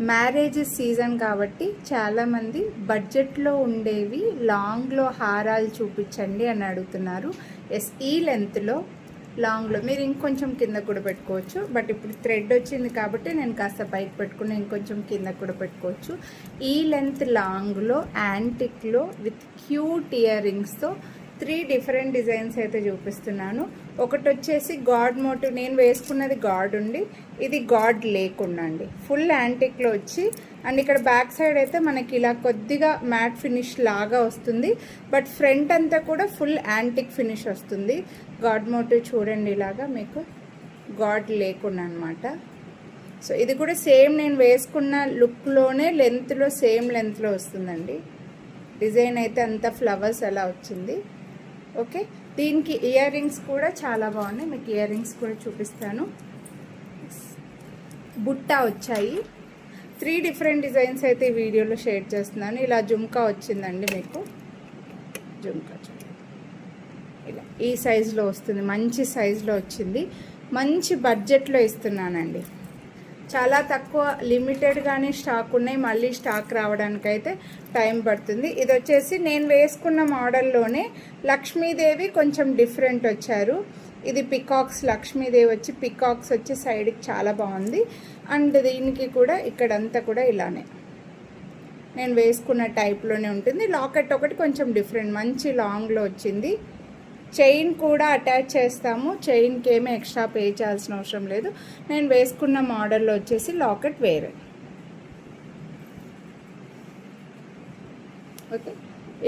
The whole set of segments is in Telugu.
మ్యారేజ్ సీజన్ కాబట్టి చాలామంది బడ్జెట్లో ఉండేవి లాంగ్లో హారాలు చూపించండి అని అడుగుతున్నారు. ఎస్, ఈ లెంత్లో లాంగ్లో మీరు ఇంకొంచెం కింద కూడా పెట్టుకోవచ్చు. బట్ ఇప్పుడు థ్రెడ్ వచ్చింది కాబట్టి నేను కాస్త పైకి పెట్టుకుని ఇంకొంచెం కింద కూడా పెట్టుకోవచ్చు. ఈ లెంత్ లాంగ్లో యాంటిక్లో విత్ క్యూట్ ఇయర్ రింగ్స్తో 3 డిఫరెంట్ డిజైన్స్ అయితే చూపిస్తున్నాను. ఒకటి వచ్చేసి గాడ్ మోటివ్, నేను వేసుకున్నది గాడ్ ఉండి, ఇది గాడ్ లేకుండా అండి. ఫుల్ యాంటిక్లో వచ్చి అండ్ ఇక్కడ బ్యాక్ సైడ్ అయితే మనకి ఇలా కొద్దిగా మ్యాట్ ఫినిష్ లాగా వస్తుంది. బట్ ఫ్రంట్ అంతా కూడా ఫుల్ యాంటిక్ ఫినిష్ వస్తుంది. గాడ్ మోటివ్ చూడండి, ఇలాగా మీకు గాడ్ లేకుండా అనమాట. సో ఇది కూడా సేమ్ నేను వేసుకున్న లుక్లోనే లెంత్లో సేమ్ లెంత్లో వస్తుందండి. డిజైన్ అయితే అంతా ఫ్లవర్స్ అలా వచ్చింది. ఓకే, దీనికి ఇయర్ రింగ్స్ కూడా చాలా బాగున్నాయి. మీకు ఇయర్ రింగ్స్ కూడా చూపిస్తాను. బుట్ట వచ్చాయి. 3 డిఫరెంట్ డిజైన్స్ అయితే ఈ వీడియోలో షేర్ చేస్తున్నాను. ఇలా జుమ్కా వచ్చిందండి, మీకు జుమ్కా ఇలా ఈ సైజులో వస్తుంది. మంచి సైజులో వచ్చింది. మంచి బడ్జెట్లో ఇస్తున్నానండి. చాలా తక్కువ లిమిటెడ్గానే స్టాక్ ఉన్నాయి. మళ్ళీ స్టాక్ రావడానికైతే టైం పడుతుంది. ఇది వచ్చేసి నేను వేసుకున్న మోడల్లోనే లక్ష్మీదేవి కొంచెం డిఫరెంట్ వచ్చారు. ఇది పికాక్స్, లక్ష్మీదేవి వచ్చి పికాక్స్ వచ్చి సైడ్కి చాలా బాగుంది. అండ్ దీనికి కూడా ఇక్కడంతా కూడా ఇలానే నేను వేసుకున్న టైప్లోనే ఉంటుంది. లాకెట్ ఒకటి కొంచెం డిఫరెంట్, మంచి లాంగ్లో వచ్చింది. చైన్ కూడా అటాచ్ చేస్తాము. చైన్కి ఏమీ ఎక్స్ట్రా పే చేయాల్సిన అవసరం లేదు. నేను వేసుకున్న మోడల్లో వచ్చేసి లాకెట్ వేరే. ఓకే,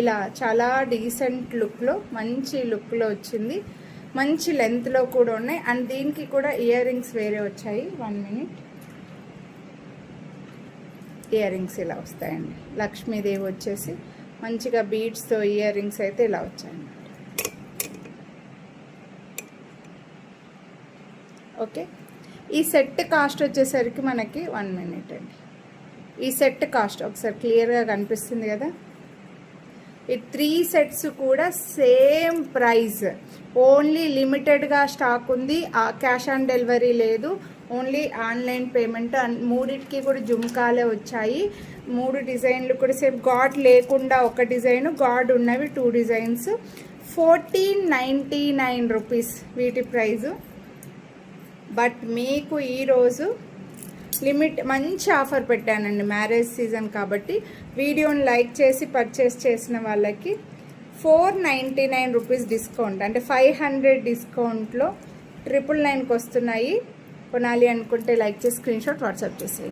ఇలా చాలా డీసెంట్ లుక్లో మంచి లుక్లో వచ్చింది. మంచి లెంత్లో కూడా ఉన్నాయి. అండ్ దీనికి కూడా ఇయర్ రింగ్స్ వేరే వచ్చాయి. 1 మినిట్. ఇయర్ రింగ్స్ ఇలా వస్తాయండి. లక్ష్మీదేవి వచ్చేసి మంచిగా బీడ్స్తో ఇయర్ రింగ్స్ అయితే ఇలా వచ్చాయండి. ఓకే, ఈ సెట్ కాస్ట్ వచ్చేసరికి మనకి 1 మినిట్ అండి. ఈ సెట్ కాస్ట్ ఒకసారి క్లియర్గా కనిపిస్తుంది కదా. ఈ 3 సెట్స్ కూడా సేమ్ ప్రైస్. ఓన్లీ లిమిటెడ్గా స్టాక్ ఉంది. క్యాష్ ఆన్ డెలివరీ లేదు, ఓన్లీ ఆన్లైన్ పేమెంట్. మూడింటికి కూడా జుమ్కాలే వచ్చాయి. 3 డిజైన్లు కూడా సేమ్. గాడ్ లేకుండా ఒక డిజైన్, గాడ్ ఉన్నవి 2 డిజైన్స్. 1499 రూపీస్ వీటి ప్రైజు. బట్ మీకు ఈరోజు లిమిట్ మంచి ఆఫర్ పెట్టానండి. మ్యారేజ్ సీజన్ కాబట్టి వీడియోని లైక్ చేసి పర్చేస్ చేసిన వాళ్ళకి 499 రూపీస్ డిస్కౌంట్, అంటే 500 డిస్కౌంట్లో 999కి వస్తున్నాయి. కొనాలి అనుకుంటే లైక్ చేసి స్క్రీన్ షాట్ వాట్సాప్ చేసేయండి.